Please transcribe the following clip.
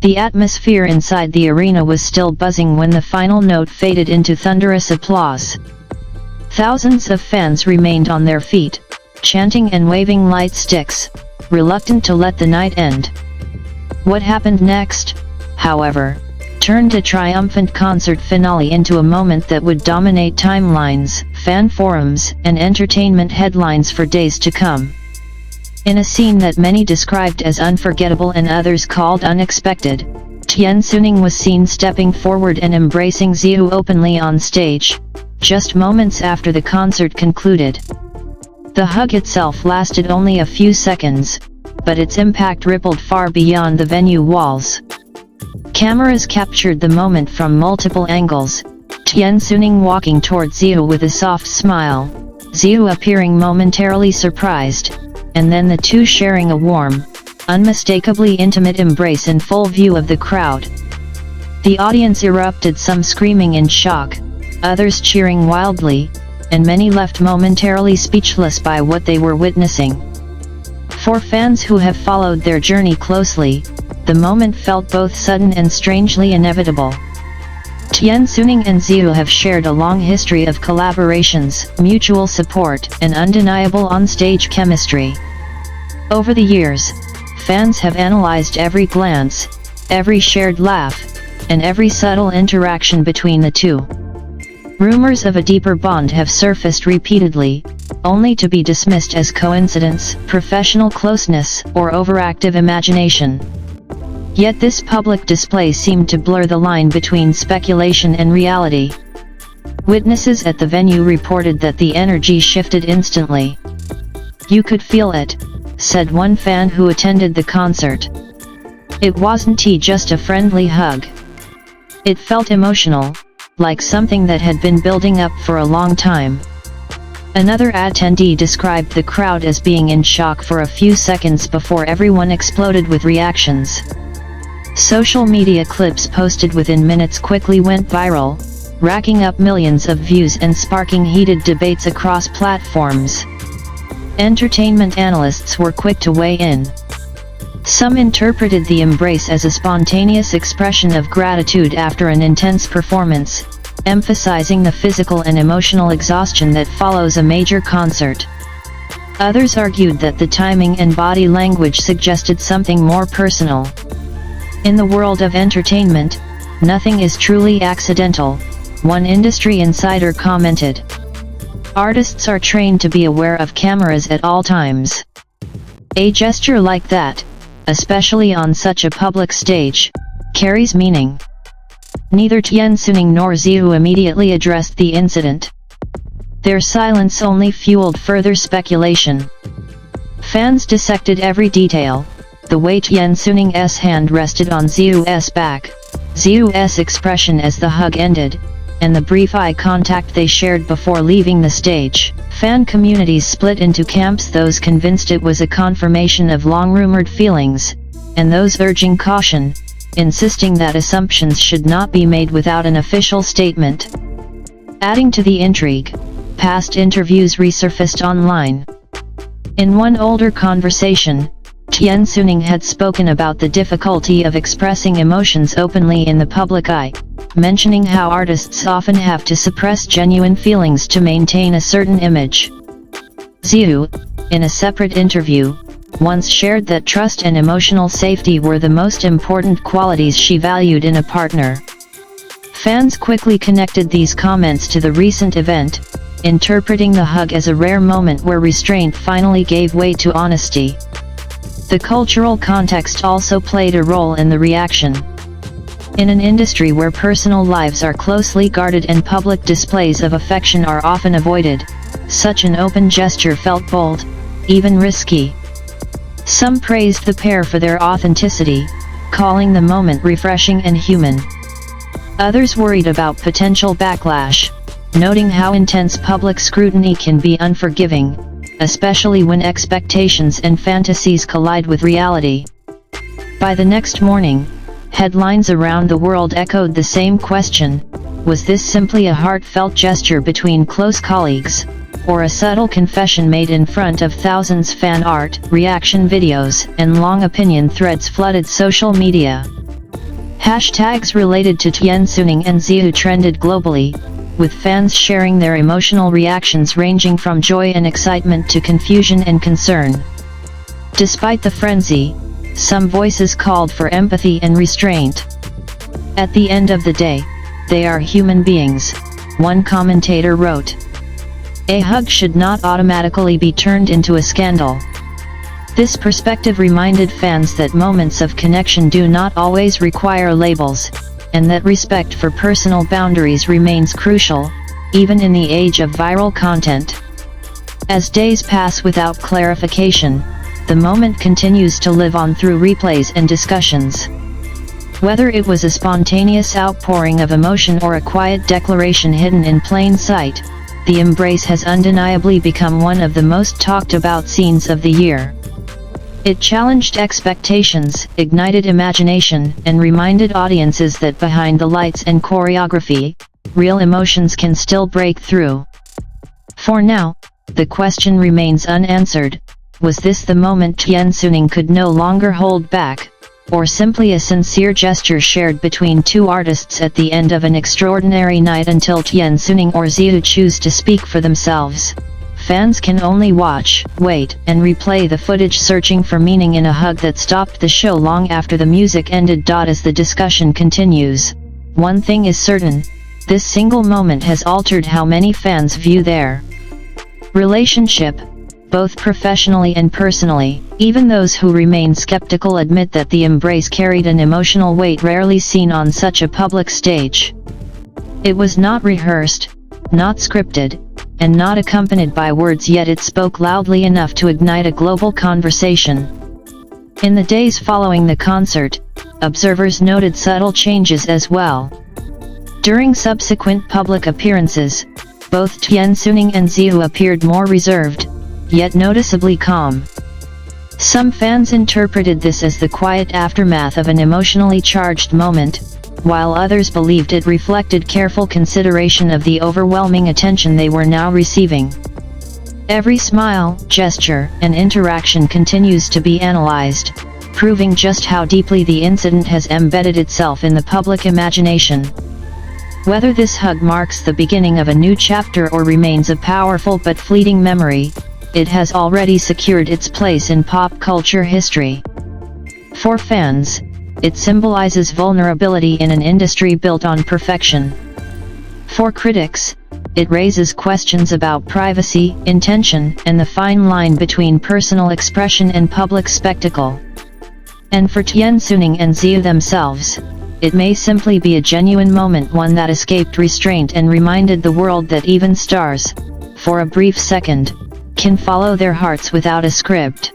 The atmosphere inside the arena was still buzzing when the final note faded into thunderous applause. Thousands of fans remained on their feet, chanting and waving light sticks, reluctant to let the night end. What happened next, however, turned a triumphant concert finale into a moment that would dominate timelines, fan forums, and entertainment headlines for days to come. In a scene that many described as unforgettable and others called unexpected, Tian Xuning was seen stepping forward and embracing Ziyu openly on stage, just moments after the concert concluded. The hug itself lasted only a few seconds, but its impact rippled far beyond the venue walls. Cameras captured the moment from multiple angles, Tian Xuning walking toward Ziyu with a soft smile, Ziyu appearing momentarily surprised, and then the two sharing a warm, unmistakably intimate embrace in full view of the crowd. The audience erupted, some screaming in shock, others cheering wildly, and many left momentarily speechless by what they were witnessing. For fans who have followed their journey closely, the moment felt both sudden and strangely inevitable. Tian Xuning and Ziyu have shared a long history of collaborations, mutual support, and undeniable on-stage chemistry. Over the years, fans have analyzed every glance, every shared laugh, and every subtle interaction between the two. Rumors of a deeper bond have surfaced repeatedly, only to be dismissed as coincidence, professional closeness, or overactive imagination. Yet this public display seemed to blur the line between speculation and reality. Witnesses at the venue reported that the energy shifted instantly. "You could feel it," said one fan who attended the concert. "It wasn't just a friendly hug. It felt emotional, like something that had been building up for a long time." Another attendee described the crowd as being in shock for a few seconds before everyone exploded with reactions. Social media clips posted within minutes quickly went viral, racking up millions of views and sparking heated debates across platforms. Entertainment analysts were quick to weigh in. Some interpreted the embrace as a spontaneous expression of gratitude after an intense performance, emphasizing the physical and emotional exhaustion that follows a major concert. Others argued that the timing and body language suggested something more personal. "In the world of entertainment, nothing is truly accidental," one industry insider commented. "Artists are trained to be aware of cameras at all times. A gesture like that, especially on such a public stage, carries meaning." Neither Tian Xuning nor Ziyu immediately addressed the incident. Their silence only fueled further speculation. Fans dissected every detail: the way Tian Xuning's hand rested on Ziyu's back, Ziyu's expression as the hug ended, and the brief eye contact they shared before leaving the stage. Fan communities split into camps: those convinced it was a confirmation of long-rumored feelings, and those urging caution, insisting that assumptions should not be made without an official statement. Adding to the intrigue, past interviews resurfaced online. In one older conversation, Tian Xuning had spoken about the difficulty of expressing emotions openly in the public eye, mentioning how artists often have to suppress genuine feelings to maintain a certain image. Ziyu, in a separate interview, once shared that trust and emotional safety were the most important qualities she valued in a partner. Fans quickly connected these comments to the recent event, interpreting the hug as a rare moment where restraint finally gave way to honesty. The cultural context also played a role in the reaction. In an industry where personal lives are closely guarded and public displays of affection are often avoided, such an open gesture felt bold, even risky. Some praised the pair for their authenticity, calling the moment refreshing and human. Others worried about potential backlash, noting how intense public scrutiny can be unforgiving, especially when expectations and fantasies collide with reality. By the next morning, headlines around the world echoed the same question: was this simply a heartfelt gesture between close colleagues, or a subtle confession made in front of thousands? Fan art, reaction videos, and long opinion threads flooded social media. Hashtags related to Tian Xuning and Ziyu trended globally, with fans sharing their emotional reactions ranging from joy and excitement to confusion and concern. Despite the frenzy, some voices called for empathy and restraint. At the end of the day, they are human beings, one commentator wrote. A hug should not automatically be turned into a scandal. This perspective reminded fans that moments of connection do not always require labels, and that respect for personal boundaries remains crucial, even in the age of viral content. As days pass without clarification, the moment continues to live on through replays and discussions. Whether it was a spontaneous outpouring of emotion or a quiet declaration hidden in plain sight, the embrace has undeniably become one of the most talked about scenes of the year. It challenged expectations, ignited imagination, and reminded audiences that behind the lights and choreography, real emotions can still break through. For now, the question remains unanswered: was this the moment Tian Xuning could no longer hold back, or simply a sincere gesture shared between two artists at the end of an extraordinary night? Until Tian Xuning or Ziyu choose to speak for themselves, fans can only watch, wait, and replay the footage, searching for meaning in a hug that stopped the show long after the music ended. As the discussion continues, one thing is certain: this single moment has altered how many fans view their relationship, both professionally and personally. Even those who remain skeptical admit that the embrace carried an emotional weight rarely seen on such a public stage. It was not rehearsed, not scripted, and not accompanied by words, yet it spoke loudly enough to ignite a global conversation. In the days following the concert, observers noted subtle changes as well. During subsequent public appearances, both Tian Xuning and Ziyu appeared more reserved, yet noticeably calm. Some fans interpreted this as the quiet aftermath of an emotionally charged moment, while others believed it reflected careful consideration of the overwhelming attention they were now receiving. Every smile, gesture, and interaction continues to be analyzed, proving just how deeply the incident has embedded itself in the public imagination. Whether this hug marks the beginning of a new chapter or remains a powerful but fleeting memory, it has already secured its place in pop culture history. For fans, it symbolizes vulnerability in an industry built on perfection. For critics, it raises questions about privacy, intention, and the fine line between personal expression and public spectacle. And for Tian Xuning and Ziyu themselves, it may simply be a genuine moment, one that escaped restraint and reminded the world that even stars, for a brief second, can follow their hearts without a script.